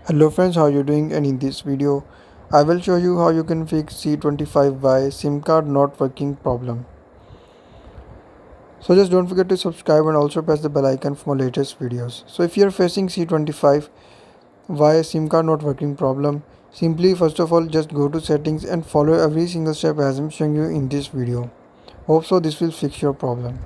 Hello friends, how are you doing? And in this video, I will show you how you can fix C25y SIM card not working problem. So just don't forget to subscribe and also press the bell icon for my latest videos. So if you are facing C25y SIM card not working problem, simply first of all just go to settings and follow every single step as I'm showing you in this video. Hope so this will fix your problem.